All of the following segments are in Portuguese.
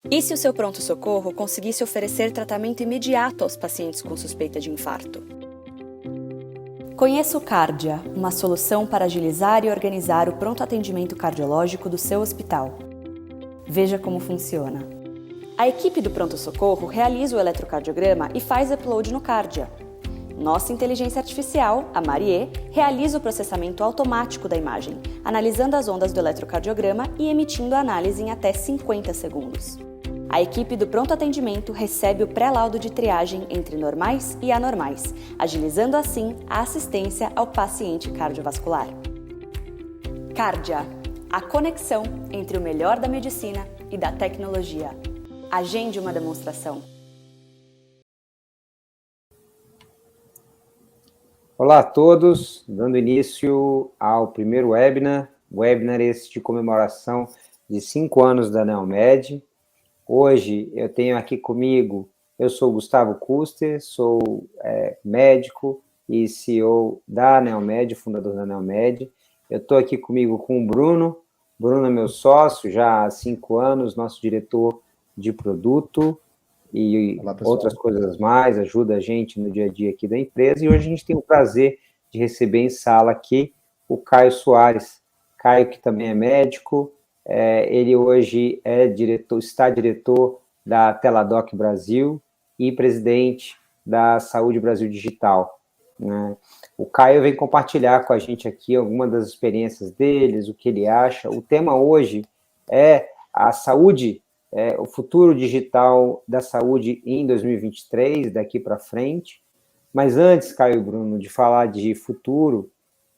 E se o seu pronto-socorro conseguisse oferecer tratamento imediato aos pacientes com suspeita de infarto? Conheça o Cardia, uma solução para agilizar e organizar o pronto atendimento cardiológico do seu hospital. Veja como funciona. A equipe do pronto-socorro realiza o eletrocardiograma e faz upload no Cardia. Nossa inteligência artificial, a Marie, realiza o processamento automático da imagem, analisando as ondas do eletrocardiograma e emitindo a análise em até 50 segundos. A equipe do pronto atendimento recebe o pré-laudo de triagem entre normais e anormais, agilizando assim a assistência ao paciente cardiovascular. Cardia, a conexão entre o melhor da medicina e da tecnologia. Agende uma demonstração. Olá a todos, dando início ao primeiro webinar esse de comemoração de 5 anos da Neomed. Hoje eu tenho aqui comigo, eu sou Gustavo Kuster, sou médico e CEO da Neomed, fundador da Neomed. Eu estou aqui comigo com o Bruno. Bruno é meu sócio já há 5 anos, nosso diretor de produto e outras coisas mais, ajuda a gente no dia a dia aqui da empresa. E hoje a gente tem o prazer de receber em sala aqui o Caio Soares. Caio, que também é médico, ele hoje está diretor da Teladoc Brasil e presidente da Saúde Brasil Digital, né? O Caio vem compartilhar com a gente aqui algumas das experiências deles, o que ele acha. O tema hoje é a saúde, o futuro digital da saúde em 2023, daqui para frente. Mas antes, Caio e Bruno, de falar de futuro,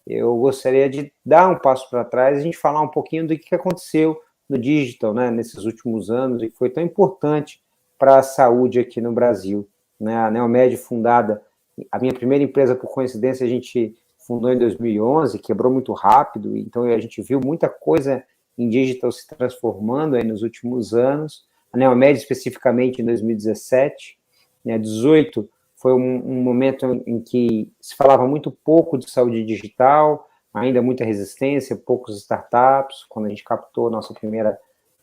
eu gostaria de dar um passo para trás e a gente falar um pouquinho do que aconteceu no digital, né, nesses últimos anos e que foi tão importante para a saúde aqui no Brasil, né? A Neomed, fundada, a minha primeira empresa, por coincidência, a gente fundou em 2011, quebrou muito rápido, então a gente viu muita coisa em digital se transformando aí nos últimos anos. A Neomed, especificamente, em 2017, né, 18 foi um momento em que se falava muito pouco de saúde digital, ainda muita resistência, poucos startups. Quando a gente captou nosso primeiro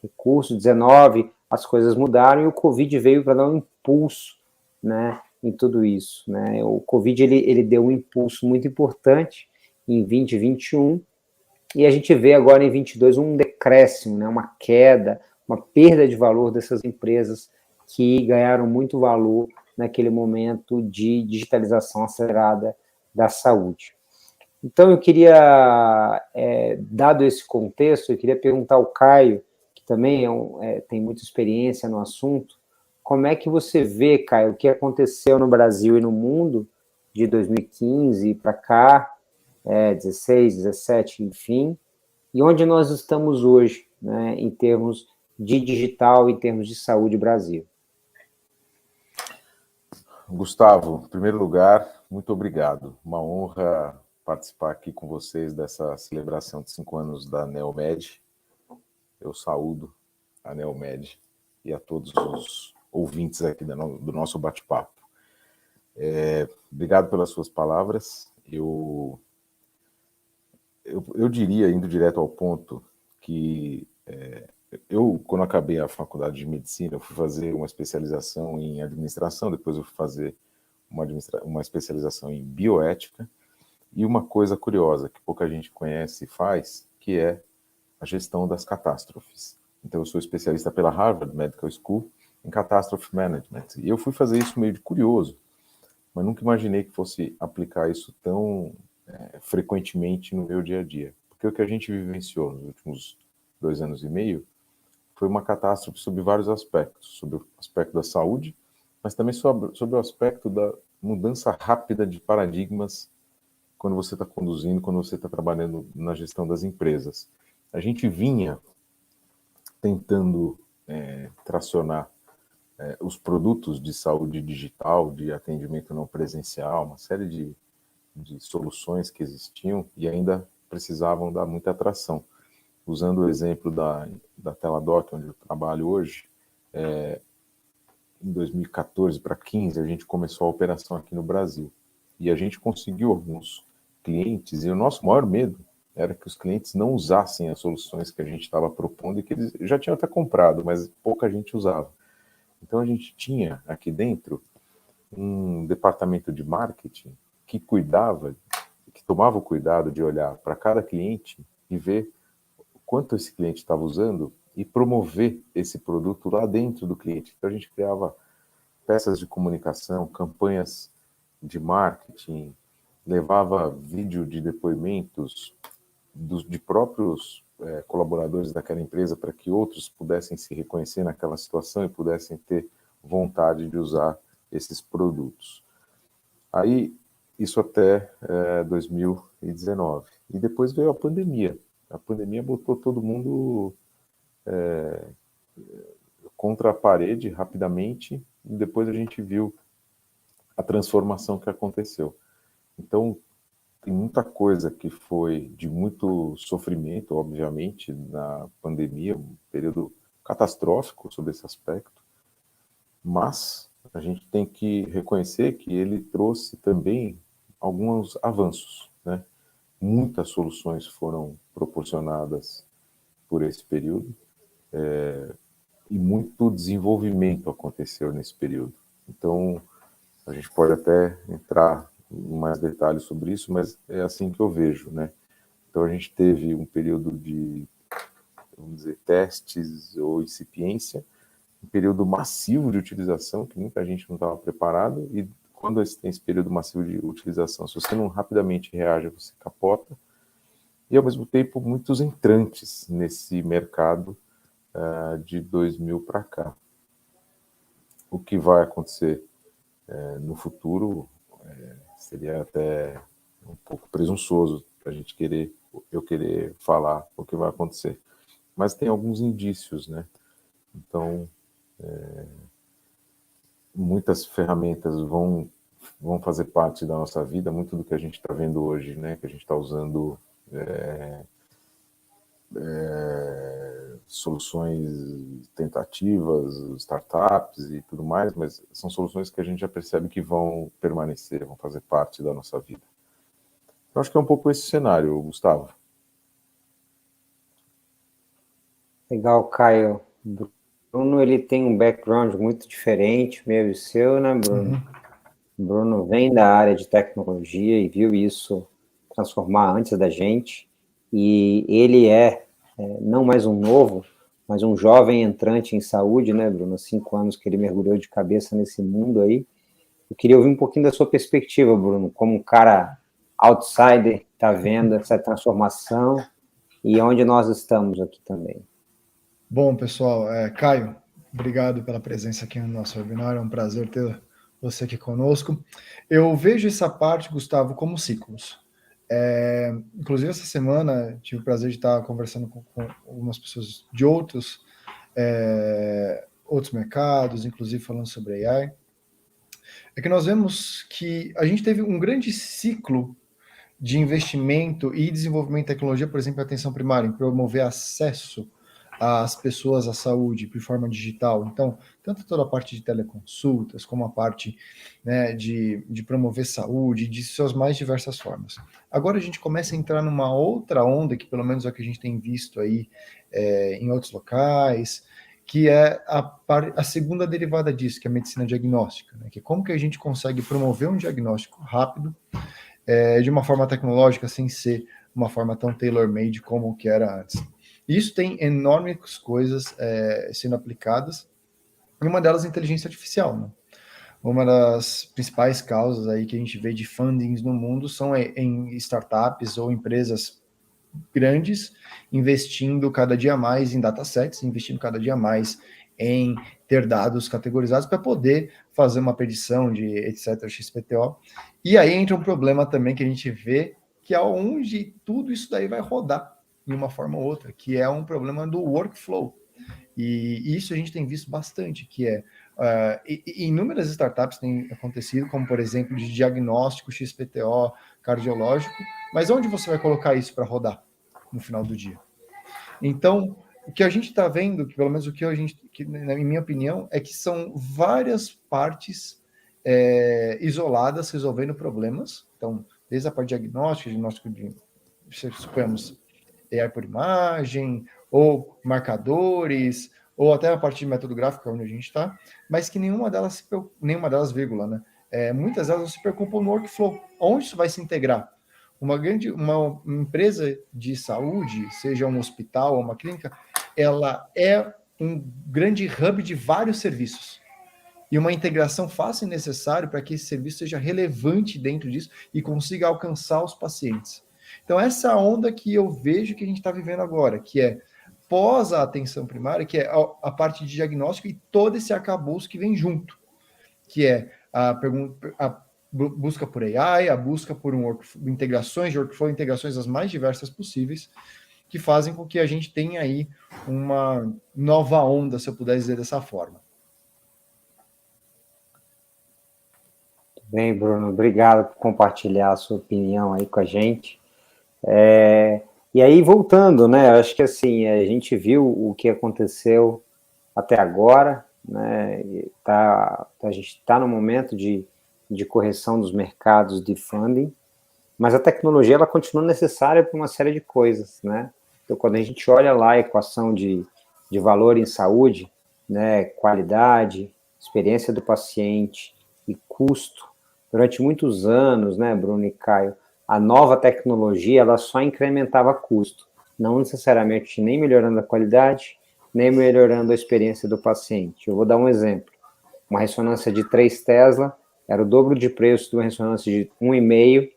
recurso, 19, as coisas mudaram e o Covid veio para dar um impulso, né, em tudo isso, né? O Covid ele deu um impulso muito importante em 2021 e a gente vê agora em 22 um decréscimo, né, uma queda, uma perda de valor dessas empresas que ganharam muito valor naquele momento de digitalização acelerada da saúde. Então, eu queria, dado esse contexto, eu queria perguntar ao Caio, que também tem muita experiência no assunto, como é que você vê, Caio, o que aconteceu no Brasil e no mundo de 2015 para cá, 16, 17, enfim, e onde nós estamos hoje, né, em termos de digital, em termos de saúde Brasil? Gustavo, em primeiro lugar, muito obrigado. Uma honra participar aqui com vocês dessa celebração de 5 anos da Neomed. Eu saúdo a Neomed e a todos os ouvintes aqui do nosso bate-papo. Obrigado pelas suas palavras. Eu diria, indo direto ao ponto, que eu, quando acabei a faculdade de medicina, eu fui fazer uma especialização em administração, depois eu fui fazer uma especialização em bioética, e uma coisa curiosa que pouca gente conhece e faz, que é a gestão das catástrofes. Então, eu sou especialista pela Harvard Medical School em Catastrophe Management, e eu fui fazer isso meio de curioso, mas nunca imaginei que fosse aplicar isso tão frequentemente no meu dia a dia. Porque o que a gente vivenciou nos últimos 2 anos e meio foi uma catástrofe sobre vários aspectos, sobre o aspecto da saúde, mas também sobre o aspecto da mudança rápida de paradigmas quando você está conduzindo, quando você está trabalhando na gestão das empresas. A gente vinha tentando tracionar os produtos de saúde digital, de atendimento não presencial, uma série de soluções que existiam e ainda precisavam dar muita atração. Usando o exemplo da Teladoc, onde eu trabalho hoje, em 2014 para 2015, a gente começou a operação aqui no Brasil. E a gente conseguiu alguns clientes, e o nosso maior medo era que os clientes não usassem as soluções que a gente estava propondo e que eles já tinham até comprado, mas pouca gente usava. Então a gente tinha aqui dentro um departamento de marketing que cuidava, que tomava o cuidado de olhar para cada cliente e ver quanto esse cliente estava usando e promover esse produto lá dentro do cliente. Então a gente criava peças de comunicação, campanhas de marketing, levava vídeo de depoimentos de próprios colaboradores daquela empresa para que outros pudessem se reconhecer naquela situação e pudessem ter vontade de usar esses produtos. Aí, isso até 2019. E depois veio a pandemia. A pandemia botou todo mundo contra a parede rapidamente, e depois a gente viu a transformação que aconteceu. Então, tem muita coisa que foi de muito sofrimento, obviamente, na pandemia, um período catastrófico sobre esse aspecto, mas a gente tem que reconhecer que ele trouxe também alguns avanços, né? Muitas soluções foram proporcionadas por esse período, e muito desenvolvimento aconteceu nesse período. Então, a gente pode até entrar em mais detalhes sobre isso, mas é assim que eu vejo, né? Então, a gente teve um período de, vamos dizer, testes ou incipiência, um período massivo de utilização, que muita gente não estava preparado, e quando você tem esse período massivo de utilização, se você não rapidamente reage, você capota, e ao mesmo tempo muitos entrantes nesse mercado de 2000 para cá. O que vai acontecer no futuro seria até um pouco presunçoso para a gente eu querer falar o que vai acontecer. Mas tem alguns indícios, né? Então, muitas ferramentas vão fazer parte da nossa vida, muito do que a gente está vendo hoje, né? Que a gente está usando soluções tentativas, startups e tudo mais, mas são soluções que a gente já percebe que vão permanecer, vão fazer parte da nossa vida. Eu acho que é um pouco esse cenário, Gustavo. Legal, Caio. Bruno, ele tem um background muito diferente, meu e seu, né, Bruno? Bruno vem da área de tecnologia e viu isso transformar antes da gente, e ele não mais um novo, mas um jovem entrante em saúde, né, Bruno? 5 anos que ele mergulhou de cabeça nesse mundo aí. Eu queria ouvir um pouquinho da sua perspectiva, Bruno, como um cara outsider, está vendo essa transformação e onde nós estamos aqui também. Bom, pessoal, Caio, obrigado pela presença aqui no nosso webinar, é um prazer ter você aqui conosco. Eu vejo essa parte, Gustavo, como ciclos. Inclusive, essa semana, tive o prazer de estar conversando com algumas pessoas de outros mercados, inclusive falando sobre AI. É que nós vemos que a gente teve um grande ciclo de investimento e desenvolvimento de tecnologia, por exemplo, atenção primária, em promover acesso às pessoas à saúde de forma digital. Então, tanto toda a parte de teleconsultas, como a parte, né, de promover saúde, de suas mais diversas formas. Agora a gente começa a entrar numa outra onda, que pelo menos é o que a gente tem visto aí em outros locais, que é a segunda derivada disso, que é a medicina diagnóstica, né? Que é como que a gente consegue promover um diagnóstico rápido, de uma forma tecnológica, sem ser uma forma tão tailor-made como que era antes. Isso tem enormes coisas sendo aplicadas, e uma delas é a inteligência artificial, né? Uma das principais causas aí que a gente vê de fundings no mundo são em startups ou empresas grandes, investindo cada dia mais em datasets, investindo cada dia mais em ter dados categorizados para poder fazer uma predição de etc, XPTO. E aí entra um problema também que a gente vê, que é onde tudo isso daí vai rodar de uma forma ou outra, que é um problema do workflow. E isso a gente tem visto bastante, que inúmeras startups têm acontecido, como por exemplo de diagnóstico XPTO cardiológico, mas onde você vai colocar isso para rodar no final do dia? Então, o que a gente está vendo, que pelo menos na minha opinião, é que são várias partes isoladas resolvendo problemas. Então, desde a parte diagnóstico de suponhamos AI por imagem, ou marcadores, ou até a partir de método gráfico, onde a gente está, mas que nenhuma delas, vírgula, né? Muitas delas não se preocupam no workflow. Onde isso vai se integrar? Uma empresa de saúde, seja um hospital ou uma clínica, ela é um grande hub de vários serviços. E uma integração fácil e necessária para que esse serviço seja relevante dentro disso e consiga alcançar os pacientes. Então, essa onda que eu vejo que a gente está vivendo agora, que é pós a atenção primária, que é a parte de diagnóstico e todo esse arcabouço que vem junto, que é a busca por AI, a busca por integrações de workflow, integrações as mais diversas possíveis, que fazem com que a gente tenha aí uma nova onda, se eu puder dizer dessa forma. Bem, Bruno, obrigado por compartilhar a sua opinião aí com a gente. E aí, voltando, né, acho que assim, a gente viu o que aconteceu até agora, né, a gente está no momento de correção dos mercados de funding, mas a tecnologia ela continua necessária para uma série de coisas, né? Então, quando a gente olha lá a equação de valor em saúde, né, qualidade, experiência do paciente e custo, durante muitos anos, né, Bruno e Caio, a nova tecnologia ela só incrementava custo, não necessariamente nem melhorando a qualidade, nem melhorando a experiência do paciente. Eu vou dar um exemplo. Uma ressonância de 3 Tesla era o dobro de preço de uma ressonância de 1,5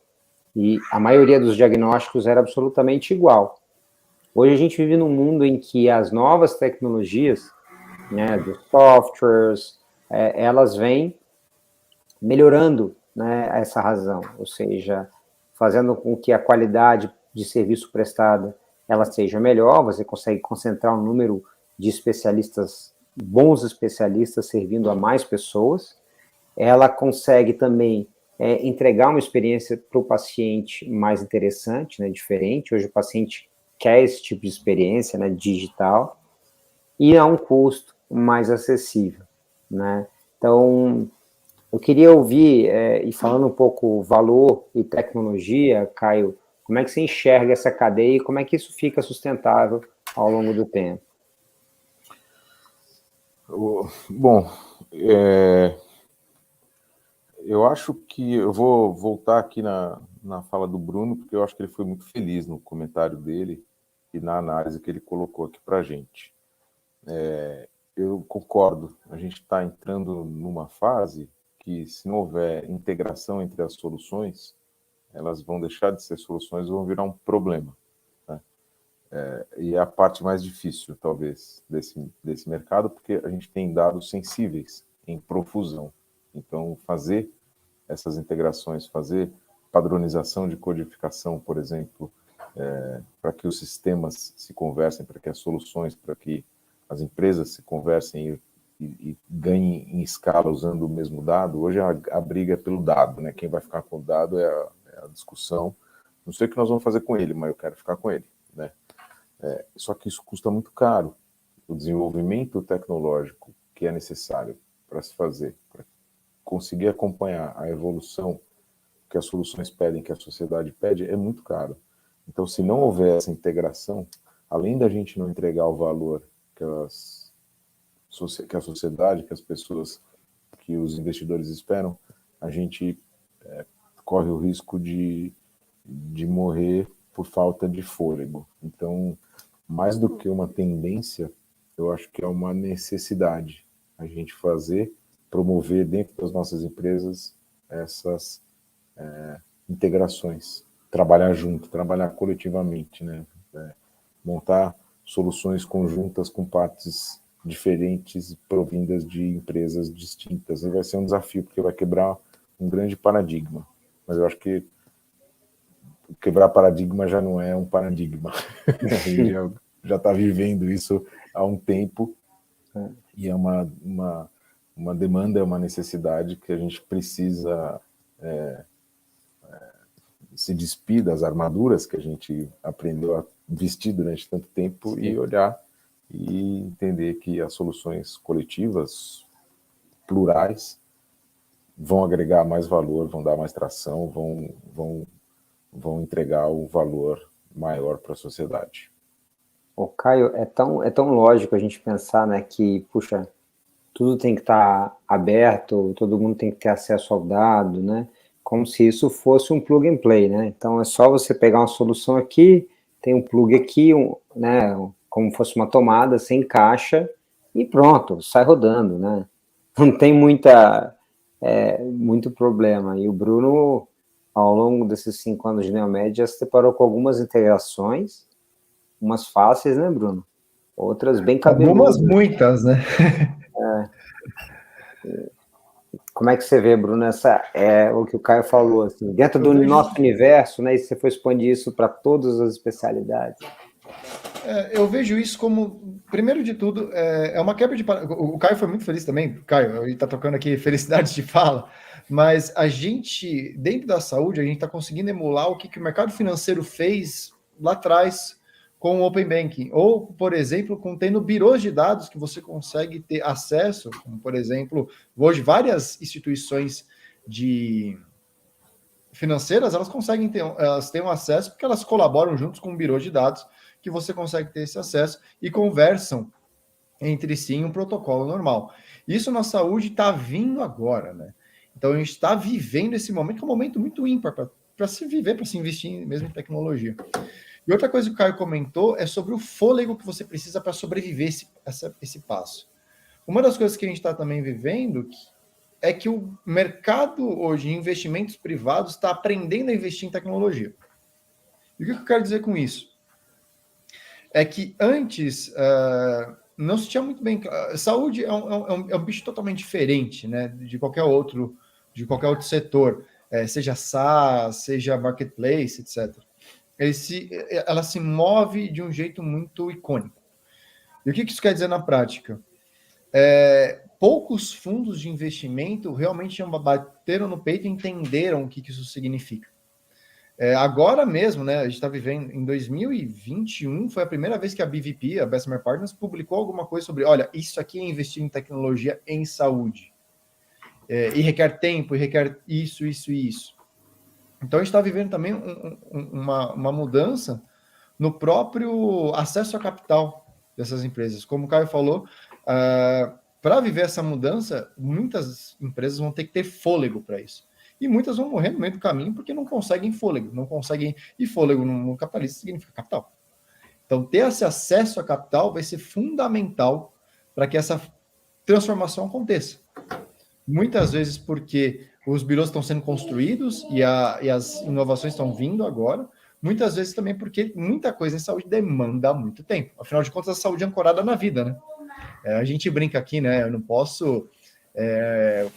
e a maioria dos diagnósticos era absolutamente igual. Hoje a gente vive num mundo em que as novas tecnologias, né, dos softwares, elas vêm melhorando, né, essa razão, ou seja, fazendo com que a qualidade de serviço prestado ela seja melhor, você consegue concentrar um número de especialistas, bons especialistas, servindo a mais pessoas. Ela consegue também entregar uma experiência para o paciente mais interessante, né, diferente. Hoje o paciente quer esse tipo de experiência, né, digital, e a um custo mais acessível, né? Então, eu queria ouvir, e falando um pouco valor e tecnologia, Caio, como é que você enxerga essa cadeia e como é que isso fica sustentável ao longo do tempo? Bom, eu acho que eu vou voltar aqui na fala do Bruno, porque eu acho que ele foi muito feliz no comentário dele e na análise que ele colocou aqui para a gente. Eu concordo, a gente está entrando numa fase que, se não houver integração entre as soluções, elas vão deixar de ser soluções e vão virar um problema, né? E é a parte mais difícil, talvez, desse mercado, porque a gente tem dados sensíveis em profusão. Então, fazer essas integrações, fazer padronização de codificação, por exemplo, para que os sistemas se conversem, para que as soluções, para que as empresas se conversem e ganhem em escala usando o mesmo dado. Hoje a briga é pelo dado, né? Quem vai ficar com o dado é a discussão. Não sei o que nós vamos fazer com ele, mas eu quero ficar com ele, né? Só que isso custa muito caro. O desenvolvimento tecnológico que é necessário para se fazer, para conseguir acompanhar a evolução que as soluções pedem, que a sociedade pede, é muito caro. Então, se não houver essa integração, além da gente não entregar o valor que a sociedade, que as pessoas, que os investidores esperam, a gente corre o risco de morrer por falta de fôlego. Então, mais do que uma tendência, eu acho que é uma necessidade a gente promover dentro das nossas empresas essas integrações, trabalhar junto, trabalhar coletivamente, né? Montar soluções conjuntas com partes diferentes provindas de empresas distintas. E vai ser um desafio, porque vai quebrar um grande paradigma. Mas eu acho que quebrar paradigma já não é um paradigma. A gente já está vivendo isso há um tempo e é uma demanda, é uma necessidade que a gente precisa se despir das armaduras que a gente aprendeu a vestir durante tanto tempo. Sim. E olhar e entender que as soluções coletivas, plurais, vão agregar mais valor, vão dar mais tração, vão entregar o valor maior para a sociedade. O Caio, é tão lógico a gente pensar, né, que, puxa, tudo tem que estar aberto, todo mundo tem que ter acesso ao dado, né, como se isso fosse um plug and play, né, então é só você pegar uma solução aqui, tem um plug aqui, né, como fosse uma tomada, você encaixa e pronto, sai rodando, né, não tem muito problema. E o Bruno, ao longo desses 5 anos de Neomed, já se deparou com algumas integrações, umas fáceis, né, Bruno? Outras bem cabelosas. Algumas, muitas, né? Como é que você vê, Bruno, o que o Caio falou, assim, dentro do nosso universo, né, e você foi expandir isso para todas as especialidades? Eu vejo isso como, primeiro de tudo, é uma quebra de... O Caio foi muito feliz também, Caio, ele está tocando aqui felicidade de fala, mas a gente, dentro da saúde, a gente está conseguindo emular o que o mercado financeiro fez lá atrás com o Open Banking, ou, por exemplo, tendo birôs de dados que você consegue ter acesso, como, por exemplo, hoje várias instituições financeiras, elas têm um acesso porque elas colaboram juntos com um birô de dados que você consegue ter esse acesso e conversam entre si em um protocolo normal. Isso na saúde está vindo agora, né? Então a gente está vivendo esse momento, que é um momento muito ímpar para se viver, para se investir mesmo em tecnologia. E outra coisa que o Caio comentou é sobre o fôlego que você precisa para sobreviver esse passo. Uma das coisas que a gente está também vivendo é que o mercado hoje de investimentos privados está aprendendo a investir em tecnologia. E o que eu quero dizer com isso? É que antes não se tinha muito bem... Saúde é um bicho totalmente diferente, né, de qualquer outro setor, seja SaaS, seja marketplace, etc. Ela se move de um jeito muito icônico. E o que isso quer dizer na prática? Poucos fundos de investimento realmente bateram no peito e entenderam o que isso significa. Agora mesmo, né, a gente está vivendo em 2021, foi a primeira vez que a BVP, a Bessemer Partners, publicou alguma coisa sobre, olha, isso aqui é investir em tecnologia em saúde. E requer tempo, e requer isso. Então a gente está vivendo também uma mudança no próprio acesso a capital dessas empresas. Como o Caio falou, para viver essa mudança, muitas empresas vão ter que ter fôlego para isso. E muitas vão morrer no meio do caminho porque não conseguem fôlego. E fôlego no capitalista significa capital. Então, ter esse acesso a capital vai ser fundamental para que essa transformação aconteça. Muitas vezes porque os birôs estão sendo construídos e as inovações estão vindo agora. Muitas vezes também porque muita coisa em saúde demanda muito tempo. Afinal de contas, a saúde é ancorada na vida, né? A gente brinca aqui, né? Eu não posso...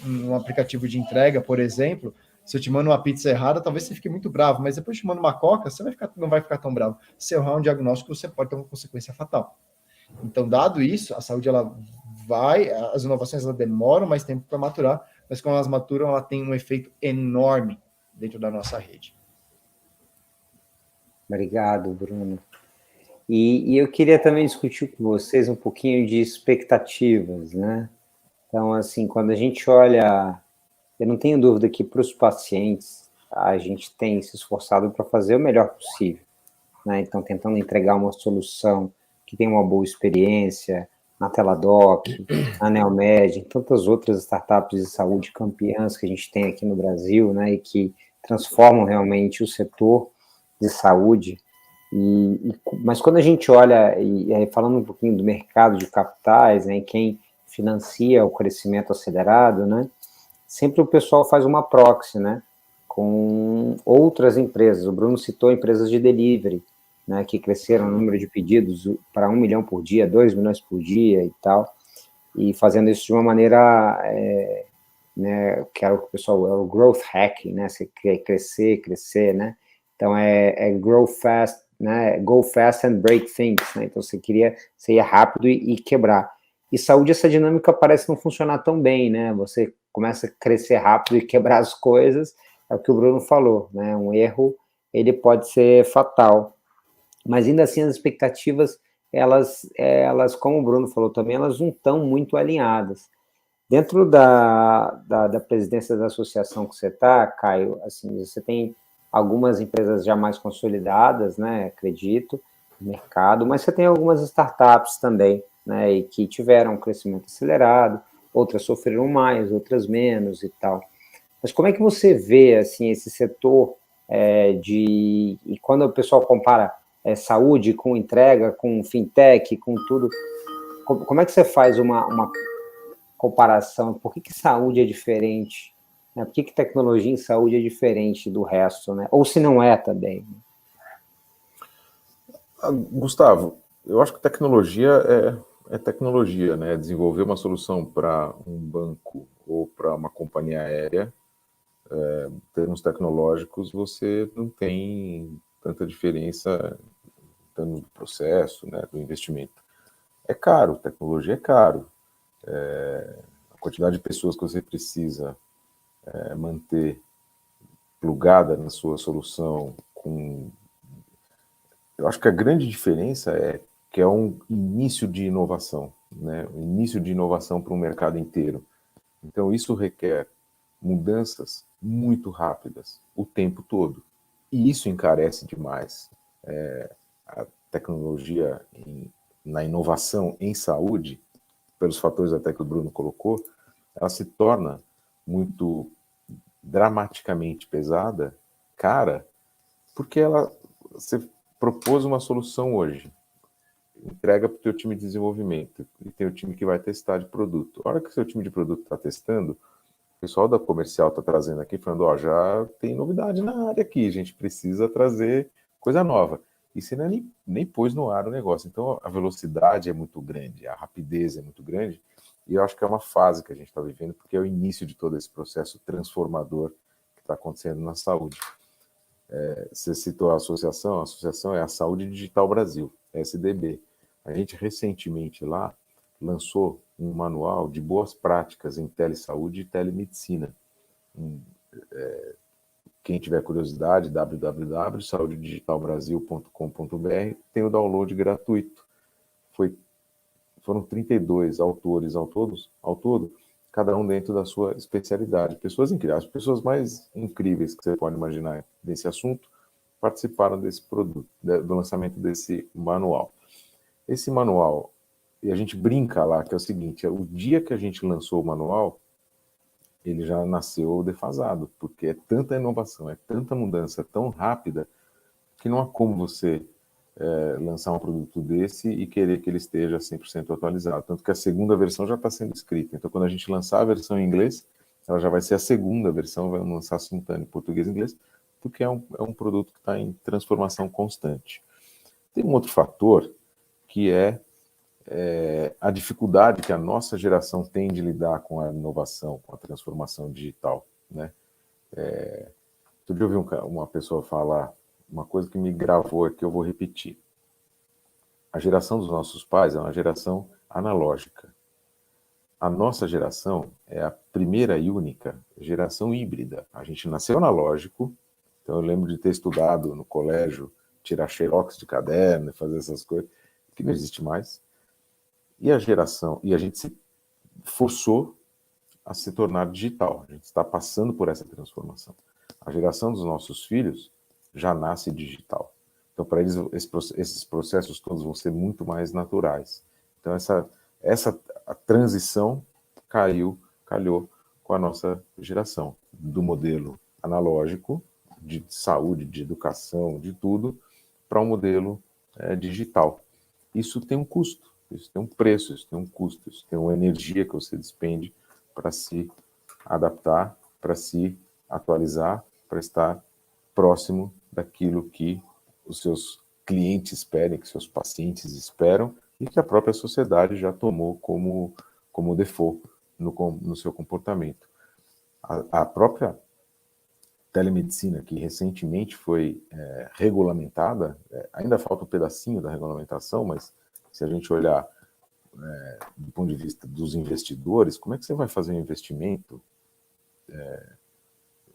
um aplicativo de entrega, por exemplo, se eu te mando uma pizza errada, talvez você fique muito bravo, mas depois eu te mando uma coca, você não vai ficar tão bravo. Se errar um diagnóstico, você pode ter uma consequência fatal. Então, dado isso, a saúde, as inovações elas demoram mais tempo para maturar, mas quando elas maturam, ela tem um efeito enorme dentro da nossa rede. Obrigado, Bruno. E eu queria também discutir com vocês um pouquinho de expectativas, né? Então, assim, quando a gente olha, eu não tenho dúvida que para os pacientes, a gente tem se esforçado para fazer o melhor possível, né? Então, tentando entregar uma solução que tem uma boa experiência na Teladoc, na Neomed, em tantas outras startups de saúde campeãs que a gente tem aqui no Brasil, né? E que transformam realmente o setor de saúde. Mas quando a gente olha, e aí falando um pouquinho do mercado de capitais, né? Quem financia o crescimento acelerado, né? Sempre o pessoal faz uma proxy, né? Com outras empresas. O Bruno citou empresas de delivery, né? Que cresceram o número de pedidos para 1 milhão por dia, 2 milhões por dia e tal, e fazendo isso de uma maneira, né? Que era o que o pessoal, é o growth hacking, né? Você quer crescer, né? Então grow fast, né? Go fast and break things, né? Então você ia rápido e quebrar. E saúde, essa dinâmica parece não funcionar tão bem, né? Você começa a crescer rápido e quebrar as coisas, é o que o Bruno falou, né? Um erro, ele pode ser fatal. Mas ainda assim, as expectativas, elas, como o Bruno falou também, elas não estão muito alinhadas. Dentro da presidência da associação que você está, Caio, assim, você tem algumas empresas já mais consolidadas, né, acredito, no mercado, mas você tem algumas startups também, né, e que tiveram um crescimento acelerado, outras sofreram mais, outras menos e tal. Mas como é que você vê, assim, esse setor e quando o pessoal compara saúde com entrega, com fintech, com tudo, como é que você faz uma comparação? Por que saúde é diferente? Né? Por que tecnologia em saúde é diferente do resto, né? Ou se não é também? Gustavo, eu acho que tecnologia é tecnologia, né? Desenvolver uma solução para um banco ou para uma companhia aérea, em termos tecnológicos, você não tem tanta diferença em termos do processo, né, do investimento. É caro, tecnologia é caro. A quantidade de pessoas que você precisa manter plugada na sua solução eu acho que a grande diferença é que é um início de inovação, né? Um início de inovação para um mercado inteiro. Então, isso requer mudanças muito rápidas, o tempo todo. E isso encarece demais a tecnologia na inovação em saúde, pelos fatores até que o Bruno colocou, ela se torna muito dramaticamente pesada, cara, porque você propôs uma solução hoje, entrega para o teu time de desenvolvimento e tem o time que vai testar de produto. A hora que o seu time de produto está testando, o pessoal da comercial está trazendo aqui, falando, ó, já tem novidade na área aqui, a gente precisa trazer coisa nova. E você nem pôs no ar o negócio. Então, a velocidade é muito grande, a rapidez é muito grande, e eu acho que é uma fase que a gente está vivendo, porque é o início de todo esse processo transformador que está acontecendo na saúde. Você citou a associação é a Saúde Digital Brasil, SDB. A gente recentemente lá lançou um manual de boas práticas em telesaúde e telemedicina. Quem tiver curiosidade, www.saudedigitalbrasil.com.br, tem o download gratuito. Foram 32 autores ao todo, cada um dentro da sua especialidade. Pessoas incríveis, as pessoas mais incríveis que você pode imaginar desse assunto participaram desse produto, do lançamento desse manual. Esse manual, e a gente brinca lá, que é o seguinte, o dia que a gente lançou o manual, ele já nasceu defasado, porque é tanta inovação, é tanta mudança tão rápida, que não há como você lançar um produto desse e querer que ele esteja 100% atualizado. Tanto que a segunda versão já está sendo escrita. Então, quando a gente lançar a versão em inglês, ela já vai ser a segunda versão, vai lançar simultâneo em português e inglês, porque é um produto que está em transformação constante. Tem um outro fator, que é a dificuldade que a nossa geração tem de lidar com a inovação, com a transformação digital, né? Outro dia eu vi uma pessoa falar uma coisa que me gravou aqui, eu vou repetir. A geração dos nossos pais é uma geração analógica. A nossa geração é a primeira e única geração híbrida. A gente nasceu analógico, então eu lembro de ter estudado no colégio, tirar xerox de caderno, fazer essas coisas, que não existe mais. E a gente se forçou a se tornar digital. A gente está passando por essa transformação. A geração dos nossos filhos já nasce digital. Então, para eles, esses processos todos vão ser muito mais naturais. Então, a transição calhou com a nossa geração, do modelo analógico, de saúde, de educação, de tudo, para um modelo digital. Isso tem um custo, isso tem um preço, isso tem um custo, isso tem uma energia que você despende para se adaptar, para se atualizar, para estar próximo daquilo que os seus clientes esperam, que seus pacientes esperam e que a própria sociedade já tomou como default no seu comportamento. A própria telemedicina, que recentemente foi regulamentada, ainda falta um pedacinho da regulamentação, mas se a gente olhar do ponto de vista dos investidores, como é que você vai fazer um investimento,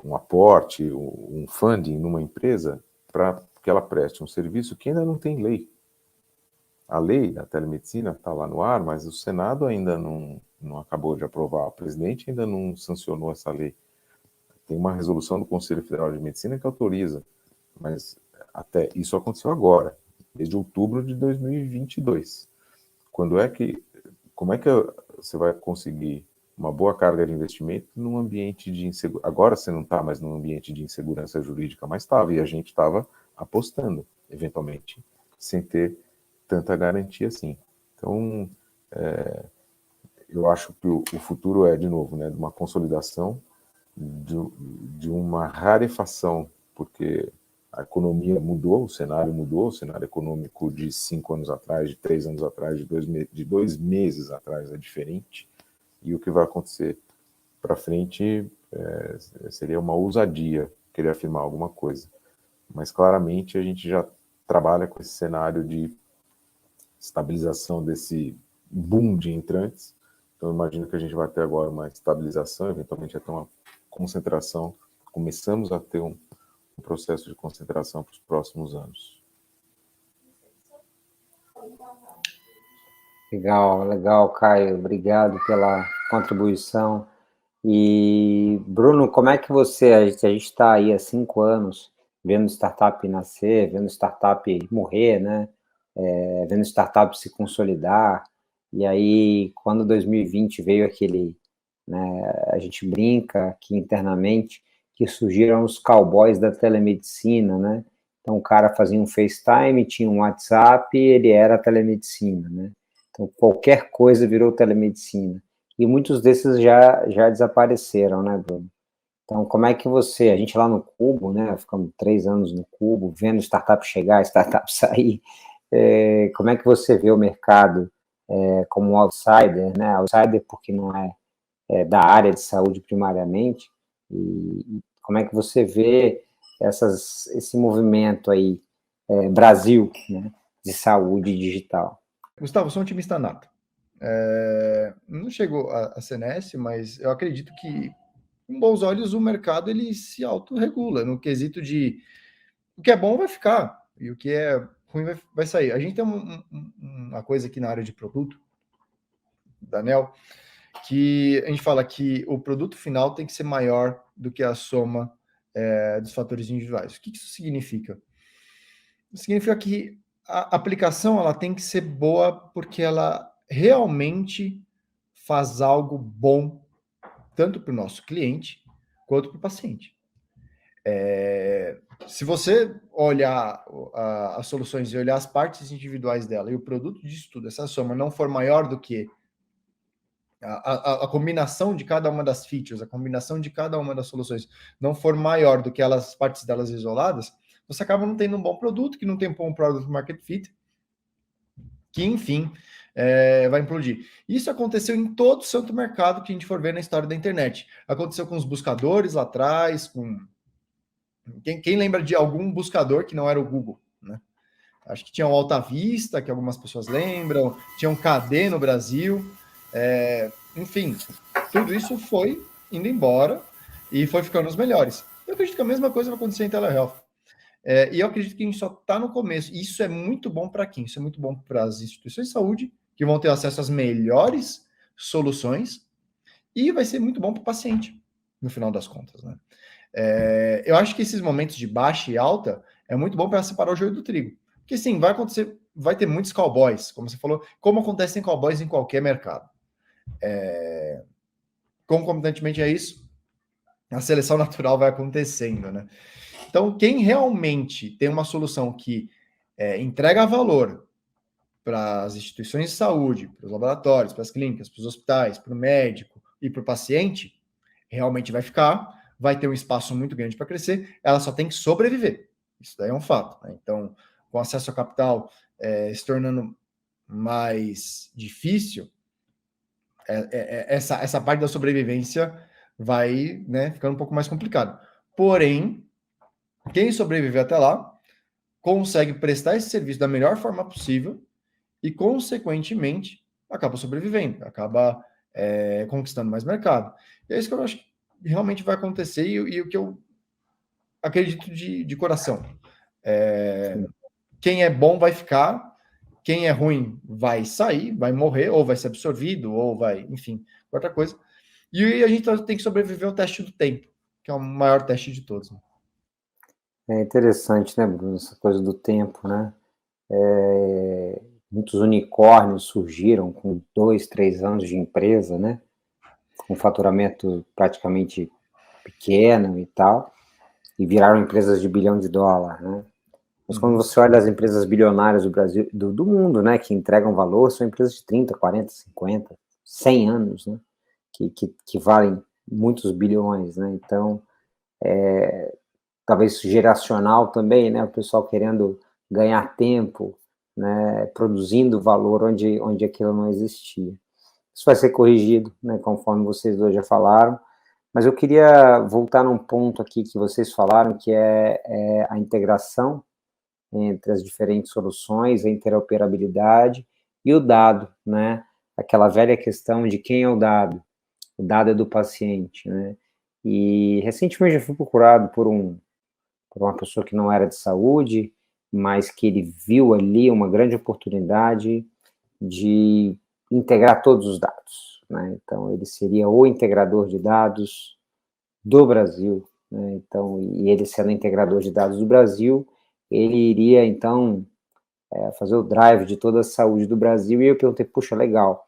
um aporte, um funding numa empresa para que ela preste um serviço que ainda não tem lei? A lei da telemedicina está lá no ar, mas o Senado ainda não acabou de aprovar, o presidente ainda não sancionou essa lei. tem uma resolução do Conselho Federal de Medicina que autoriza, mas até isso aconteceu agora, desde outubro de 2022. Como é que você vai conseguir uma boa carga de investimento num ambiente de insegurança? Agora você não está mais num ambiente de insegurança jurídica, mas estava, e a gente estava apostando, eventualmente, sem ter tanta garantia assim. Então, eu acho que o futuro é, de novo, né, de uma consolidação, de uma rarefação, porque a economia mudou, o cenário econômico de 5 anos atrás, de 3 anos atrás, de 2 meses atrás é diferente, e o que vai acontecer para frente seria uma ousadia querer afirmar alguma coisa. Mas claramente a gente já trabalha com esse cenário de estabilização desse boom de entrantes. Então, eu imagino que a gente vai ter agora uma estabilização, eventualmente até uma concentração. Começamos a ter um processo de concentração para os próximos anos. Legal, Caio. Obrigado pela contribuição. E, Bruno, como é que a gente está aí há 5 anos, vendo startup nascer, vendo startup morrer, né? Vendo startup se consolidar, e aí, quando 2020 veio aquele, né, a gente brinca aqui internamente, que surgiram os cowboys da telemedicina, né? Então, o cara fazia um FaceTime, tinha um WhatsApp, ele era telemedicina, né? Então, qualquer coisa virou telemedicina. E muitos desses já desapareceram, né, Bruno? Então, como é que a gente lá no Cubo, né, ficamos 3 anos no Cubo, vendo startup chegar, startup sair, como é que você vê o mercado como um outsider, né? Outsider porque não é da área de saúde primariamente, e como é que você vê esse movimento aí, Brasil, né, de saúde digital? Gustavo, sou um otimista nato. Não chegou a ser nécio, mas eu acredito que, com bons olhos, o mercado ele se autorregula no quesito de o que é bom vai ficar e o que é ruim vai sair. A gente tem uma coisa aqui na área de produto, da ANEEL, que a gente fala que o produto final tem que ser maior do que a soma dos fatores individuais. O que isso significa? Significa que a aplicação ela tem que ser boa porque ela realmente faz algo bom tanto para o nosso cliente quanto para o paciente. Se você olhar as soluções e olhar as partes individuais dela e o produto disso tudo, essa soma não for maior do que a combinação de cada uma das features, a combinação de cada uma das soluções não for maior do que as partes delas isoladas, você acaba não tendo um bom produto, que não tem um bom product market fit, que, enfim, vai implodir. Isso aconteceu em todo o santo mercado que a gente for ver na história da internet. Aconteceu com os buscadores lá atrás, com... Quem lembra de algum buscador que não era o Google, né? Acho que tinha o Alta Vista, que algumas pessoas lembram, tinha um KD no Brasil, enfim, tudo isso foi indo embora e foi ficando os melhores. Eu acredito que a mesma coisa vai acontecer em telehealth. E eu acredito que a gente só está no começo. E isso é muito bom para quem? Isso é muito bom para as instituições de saúde, que vão ter acesso às melhores soluções, e vai ser muito bom para o paciente, no final das contas, né? Eu acho que esses momentos de baixa e alta é muito bom para separar o joio do trigo. Porque sim, vai ter muitos cowboys, como você falou, como acontecem cowboys em qualquer mercado. Concomitantemente a isso, a seleção natural vai acontecendo, né? Então, quem realmente tem uma solução que entrega valor para as instituições de saúde, para os laboratórios, para as clínicas, para os hospitais, para o médico e para o paciente, realmente vai ficar, vai ter um espaço muito grande para crescer, ela só tem que sobreviver. Isso daí é um fato, né? Então, com acesso ao capital se tornando mais difícil, essa parte da sobrevivência vai, né, ficando um pouco mais complicado. Porém, quem sobreviver até lá consegue prestar esse serviço da melhor forma possível e, consequentemente, acaba sobrevivendo, acaba conquistando mais mercado. E é isso que eu acho que realmente vai acontecer e o que eu acredito de coração. Quem é bom vai ficar, quem é ruim vai sair, vai morrer, ou vai ser absorvido, ou vai, enfim, outra coisa. E a gente tem que sobreviver ao teste do tempo, que é o maior teste de todos. É interessante, né, Bruno, essa coisa do tempo, né? Muitos unicórnios surgiram com 2, 3 anos de empresa, né? Com faturamento praticamente pequeno e tal, e viraram empresas de bilhão de dólar, né? Mas quando você olha as empresas bilionárias do Brasil, do mundo, né, que entregam valor, são empresas de 30, 40, 50, 100 anos, né? Que valem muitos bilhões, né? Então, talvez geracional também, né? O pessoal querendo ganhar tempo, né? Produzindo valor onde aquilo não existia. Isso vai ser corrigido, né? Conforme vocês dois já falaram. Mas eu queria voltar num ponto aqui que vocês falaram, que é a integração entre as diferentes soluções, a interoperabilidade e o dado, né? Aquela velha questão de quem é o dado. O dado é do paciente, né? E recentemente eu fui procurado por uma pessoa que não era de saúde, mas que ele viu ali uma grande oportunidade de integrar todos os dados, né? Então, ele seria o integrador de dados do Brasil, né? Então, e ele sendo integrador de dados do Brasil, ele iria, então, fazer o drive de toda a saúde do Brasil, e eu perguntei, puxa, legal,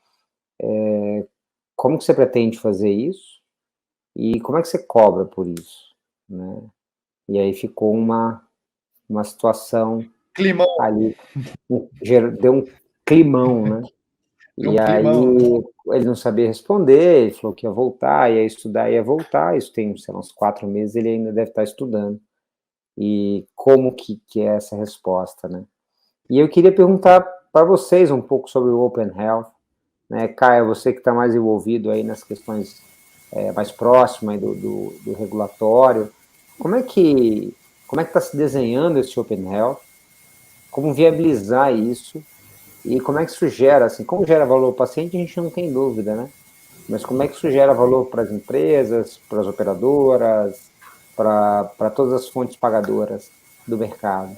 como que você pretende fazer isso? E como é que você cobra por isso, né? E aí ficou uma situação Climão. ali, deu um climão, né? Deu E um aí climão. ele não sabia responder, ele falou que ia voltar, ia estudar, ia voltar, isso tem, sei lá, uns 4 meses, ele ainda deve estar estudando. E como que é essa resposta, né? E eu queria perguntar para vocês um pouco sobre o Open Health, né? Caio, você que está mais envolvido aí nas questões mais próximas do regulatório, como é que está se desenhando esse Open Health? Como viabilizar isso? E como é que isso gera, assim, como gera valor ao paciente, a gente não tem dúvida, né? Mas como é que isso gera valor para as empresas, para as operadoras, para todas as fontes pagadoras do mercado?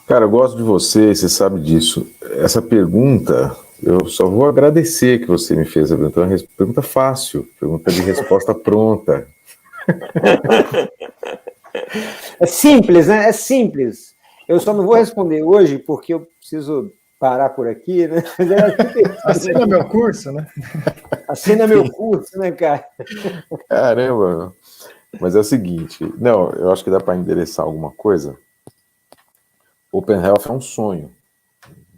Cara, eu gosto de você, você sabe disso. Essa pergunta, eu só vou agradecer que você me fez a pergunta. É uma pergunta fácil, pergunta de resposta pronta. É simples, né? É simples. Eu só não vou responder hoje porque eu preciso parar por aqui, né? Mas era super Assina meu curso, né? Assina meu curso, né, cara? Caramba, mas é o seguinte, não, eu acho que dá para endereçar alguma coisa. Open Health é um sonho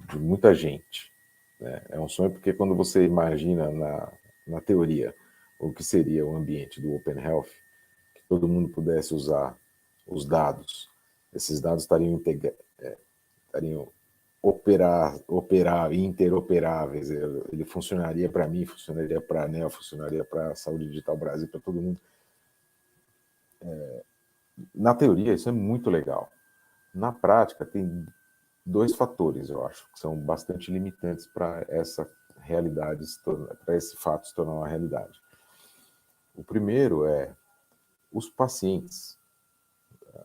de muita gente, né? É um sonho porque quando você imagina na teoria o que seria o ambiente do Open Health, que todo mundo pudesse usar os dados, esses dados estariam interoperáveis, ele funcionaria para mim, funcionaria para a ANEEL, funcionaria para a Saúde Digital Brasil, para todo mundo. Na teoria, isso é muito legal. Na prática, tem 2 fatores, eu acho, que são bastante limitantes para essa realidade, para esse fato se tornar uma realidade. O primeiro é os pacientes.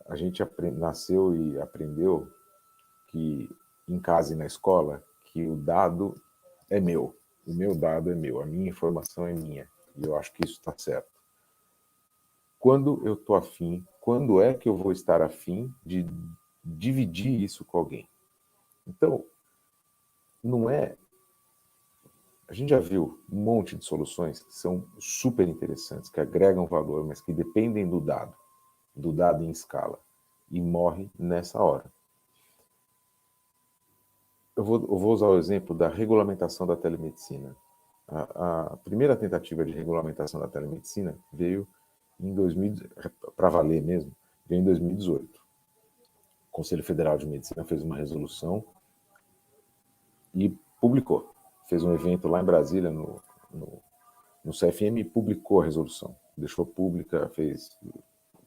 A gente nasceu e aprendeu que em casa e na escola que o dado é meu, o meu dado é meu, a minha informação é minha, e eu acho que isso está certo. Quando eu estou afim, quando é que eu vou estar afim de dividir isso com alguém? Então, não é. A gente já viu um monte de soluções que são super interessantes, que agregam valor, mas que dependem do dado em escala, e morre nessa hora. Eu vou usar o exemplo da regulamentação da telemedicina. A primeira tentativa de regulamentação da telemedicina veio em 2000, para valer mesmo, veio em 2018. O Conselho Federal de Medicina fez uma resolução e publicou. Fez um evento lá em Brasília, no CFM, e publicou a resolução. Deixou pública, fez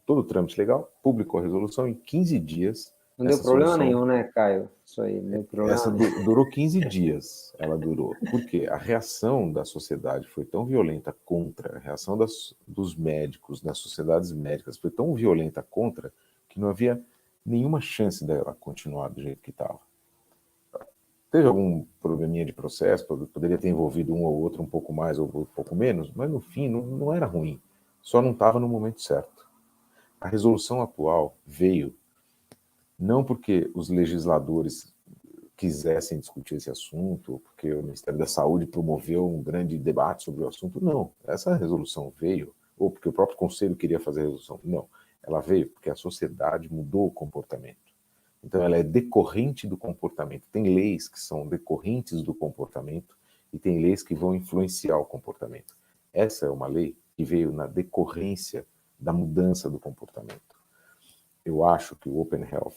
todo o trâmite legal, publicou a resolução em 15 dias. Não deu problema nenhum, né, Caio? Isso aí, não deu problema Essa durou 15 dias, ela durou. Por quê? A reação da sociedade foi tão violenta contra, a reação dos médicos, das sociedades médicas, foi tão violenta contra, que não havia nenhuma chance dela continuar do jeito que estava. Teve algum probleminha de processo, poderia ter envolvido um ou outro um pouco mais ou um pouco menos, mas no fim não era ruim. só não estava no momento certo. A resolução atual veio não porque os legisladores quisessem discutir esse assunto, porque o Ministério da Saúde promoveu um grande debate sobre o assunto, não. Essa resolução veio, ou porque o próprio Conselho queria fazer a resolução, não. Ela veio porque a sociedade mudou o comportamento. Então, ela é decorrente do comportamento. Tem leis que são decorrentes do comportamento e tem leis que vão influenciar o comportamento. Essa é uma lei que veio na decorrência da mudança do comportamento. Eu acho que o Open Health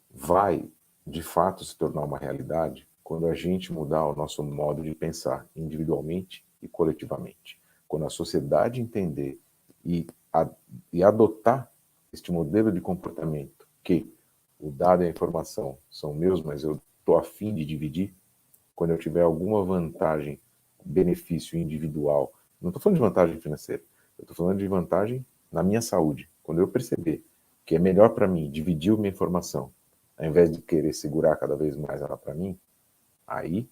vai, de fato, se tornar uma realidade quando a gente mudar o nosso modo de pensar individualmente e coletivamente. Quando a sociedade entender e adotar este modelo de comportamento, que o dado e a informação são meus, mas eu estou a fim de dividir, quando eu tiver alguma vantagem, benefício individual, não estou falando de vantagem financeira, eu estou falando de vantagem na minha saúde. Quando eu perceber que é melhor para mim dividir minha informação, ao invés de querer segurar cada vez mais ela para mim, aí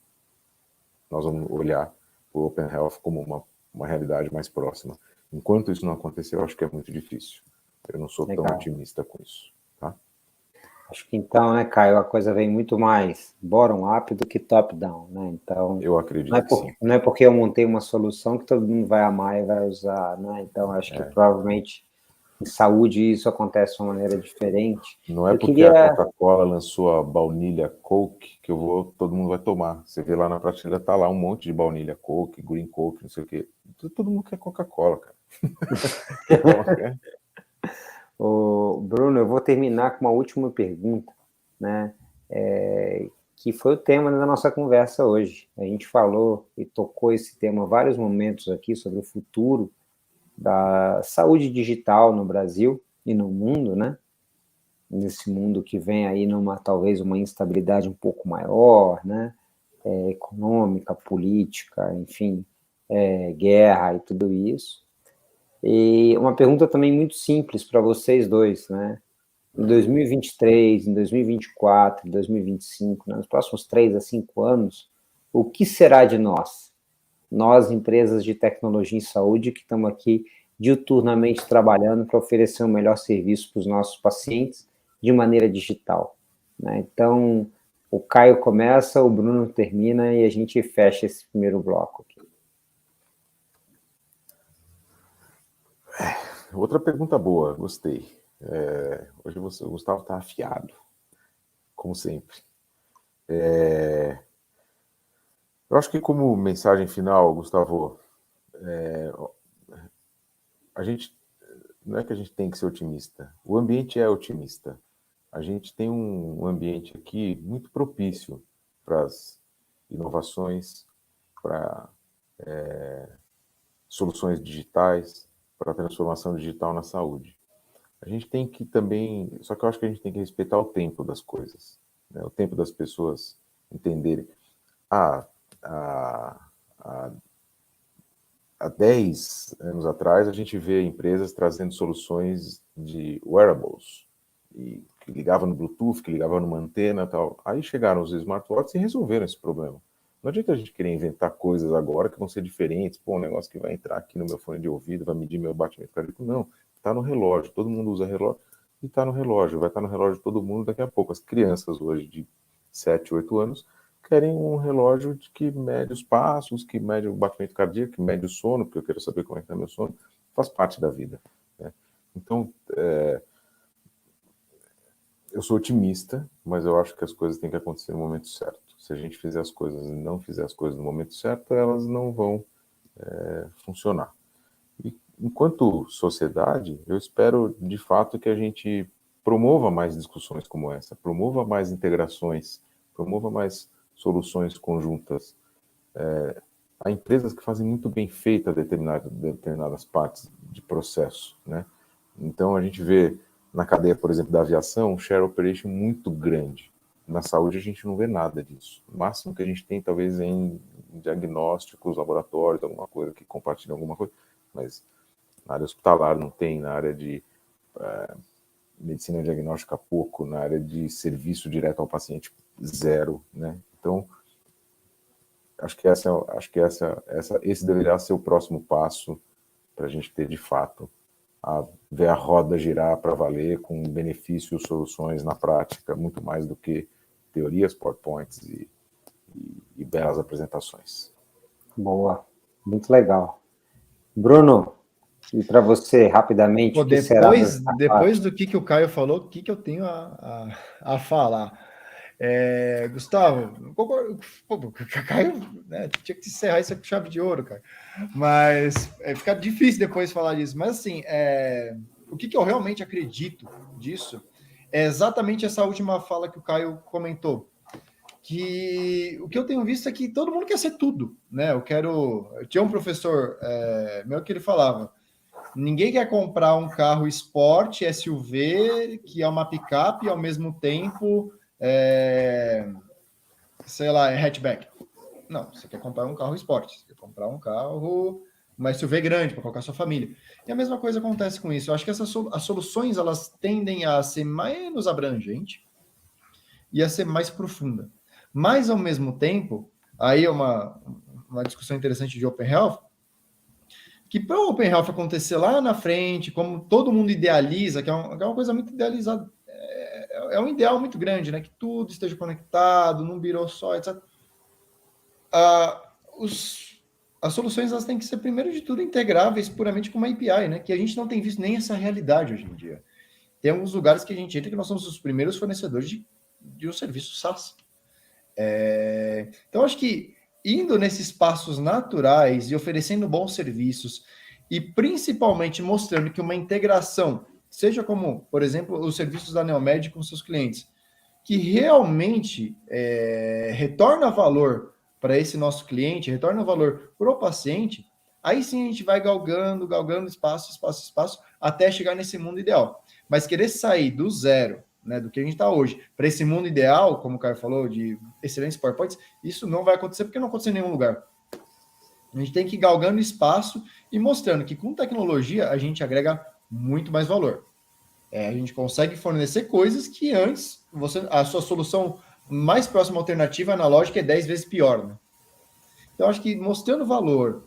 nós vamos olhar o Open Health como uma realidade mais próxima. Enquanto isso não acontecer, eu acho que é muito difícil. Eu não sou tão otimista com isso. Tá? Acho que então, né, Caio, a coisa vem muito mais bottom-up do que top-down, né? Então, eu acredito que sim. Não é porque eu montei uma solução que todo mundo vai amar e vai usar, né? Então, acho que provavelmente em saúde isso acontece de uma maneira diferente. Não é porque a Coca-Cola lançou a baunilha Coke que todo mundo vai tomar. Você vê lá na prateleira, tá lá um monte de baunilha Coke, Green Coke, não sei o quê. Todo mundo quer Coca-Cola, cara. Bruno, eu vou terminar com uma última pergunta, né? Que foi o tema da nossa conversa hoje. A gente falou e tocou esse tema vários momentos aqui sobre o futuro da saúde digital no Brasil e no mundo, né? Nesse mundo que vem aí talvez uma instabilidade um pouco maior, né? Econômica, política, enfim, guerra e tudo isso. E uma pergunta também muito simples para vocês dois, né? Em 2023, em 2024, em 2025, né, nos próximos 3 a 5 anos, o que será de nós? Nós, empresas de tecnologia em saúde, que estamos aqui diuturnamente trabalhando para oferecer um melhor serviço para os nossos pacientes de maneira digital. Né? Então, o Caio começa, o Bruno termina e a gente fecha esse primeiro bloco aqui. Outra pergunta boa, gostei. Hoje o Gustavo está afiado, como sempre. Eu acho que como mensagem final, Gustavo, não é que a gente tem que ser otimista. O ambiente é otimista. A gente tem um ambiente aqui muito propício para as inovações, para soluções digitais, para a transformação digital na saúde. A gente tem que também, só que eu acho que a gente tem que respeitar o tempo das coisas, né? O tempo das pessoas entenderem. Há 10 anos atrás, a gente vê empresas trazendo soluções de wearables, que ligavam no Bluetooth, que ligavam numa antena e tal. Aí chegaram os smartwatches e resolveram esse problema. Não adianta a gente querer inventar coisas agora que vão ser diferentes. Pô, um negócio que vai entrar aqui no meu fone de ouvido, vai medir meu batimento cardíaco. Não, está no relógio. Todo mundo usa relógio e está no relógio. Vai estar no relógio de todo mundo daqui a pouco. As crianças hoje de 7, 8 anos querem um relógio que mede os passos, que mede o batimento cardíaco, que mede o sono, porque eu quero saber como é que está meu sono. Faz parte da vida, né? Então, eu sou otimista, mas eu acho que as coisas têm que acontecer no momento certo. Se a gente fizer as coisas e não fizer as coisas no momento certo, elas não vão funcionar. E, enquanto sociedade, eu espero, de fato, que a gente promova mais discussões como essa, promova mais integrações, promova mais soluções conjuntas. Há empresas que fazem muito bem feita determinadas partes de processo, né? Então, a gente vê na cadeia, por exemplo, da aviação, um share operation muito grande. Na saúde, a gente não vê nada disso. O máximo que a gente tem, talvez, é em diagnósticos, laboratórios, alguma coisa que compartilha alguma coisa, mas na área hospitalar não tem, na área de medicina diagnóstica pouco, na área de serviço direto ao paciente zero, né? Então, esse deveria ser o próximo passo para a gente ter, de fato, ver a roda girar para valer, com benefícios, soluções na prática, muito mais do que teorias, PowerPoints e belas apresentações. Boa, muito legal. Bruno, e para você, rapidamente, Pô, depois do que o Caio falou, o que eu tenho a falar? Gustavo, Caio, né, tinha que encerrar isso com chave de ouro, cara. Mas fica difícil depois falar disso. Mas assim, o que eu realmente acredito disso é exatamente essa última fala que o Caio comentou. Que o que eu tenho visto é que todo mundo quer ser tudo, né? Eu tinha um professor meu que ele falava: ninguém quer comprar um carro esporte, SUV, que é uma picape e ao mesmo tempo sei lá, é hatchback. Não, você quer comprar um carro esporte, você quer comprar um carro, uma SUV grande para colocar sua família. E a mesma coisa acontece com isso. Eu acho que as soluções elas tendem a ser menos abrangente e a ser mais profunda. Mas, ao mesmo tempo, aí é uma discussão interessante de Open Health, que para o Open Health acontecer lá na frente, como todo mundo idealiza, que é uma coisa muito idealizada, é um ideal muito grande, né? Que tudo esteja conectado, num birô só, etc. As soluções elas têm que ser, primeiro de tudo, integráveis puramente com uma API, né? Que a gente não tem visto nem essa realidade hoje em dia. Tem alguns lugares que a gente entra que nós somos os primeiros fornecedores de um serviço SaaS. Então, acho que indo nesses passos naturais e oferecendo bons serviços e principalmente mostrando que uma integração, seja como, por exemplo, os serviços da Neomed com seus clientes, que realmente retorna valor para esse nosso cliente, retorna valor para o paciente, aí sim a gente vai galgando espaço, até chegar nesse mundo ideal. Mas querer sair do zero, né, do que a gente está hoje, para esse mundo ideal, como o Caio falou, de excelentes PowerPoints, isso não vai acontecer porque não acontece em nenhum lugar. A gente tem que ir galgando espaço e mostrando que com tecnologia a gente agrega muito mais valor. A gente consegue fornecer coisas que antes a sua solução mais próxima alternativa analógica é 10 vezes pior, né? Então, acho que mostrando valor,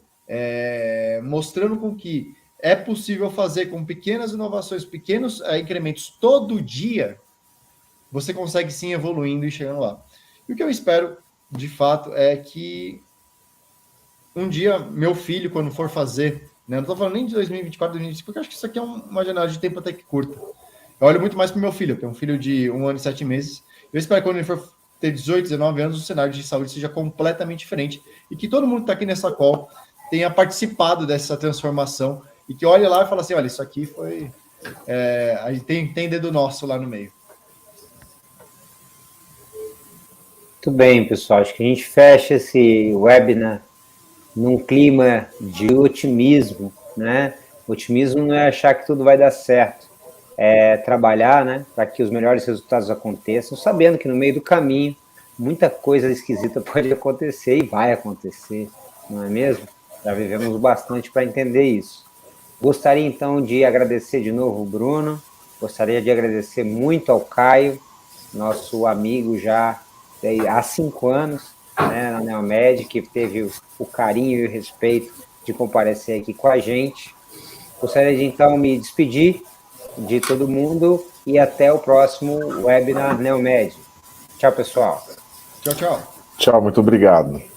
mostrando com que é possível fazer com pequenas inovações, pequenos incrementos todo dia, você consegue sim evoluindo e chegando lá. E o que eu espero, de fato, é que um dia meu filho, quando for fazer, né, não estou falando nem de 2024, 2025, porque eu acho que isso aqui é uma janela de tempo até que curta. Eu olho muito mais para o meu filho, eu tenho um filho de 1 ano e 7 meses. Eu espero que quando ele for ter 18, 19 anos, o cenário de saúde seja completamente diferente e que todo mundo que está aqui nessa call tenha participado dessa transformação e que olhe lá e fale assim, olha, isso aqui foi... a gente tem dedo nosso lá no meio. Muito bem, pessoal. Acho que a gente fecha esse webinar num clima de otimismo, né? Otimismo não é achar que tudo vai dar certo, é trabalhar, né, para que os melhores resultados aconteçam, sabendo que no meio do caminho muita coisa esquisita pode acontecer e vai acontecer, não é mesmo? Já vivemos bastante para entender isso. Gostaria então de agradecer de novo o Bruno, gostaria de agradecer muito ao Caio, nosso amigo já há 5 anos, né, na Neomed, que teve o carinho e o respeito de comparecer aqui com a gente. Gostaria de então me despedir de todo mundo e até o próximo webinar Neomed. Tchau, pessoal. Tchau, tchau. Tchau, muito obrigado.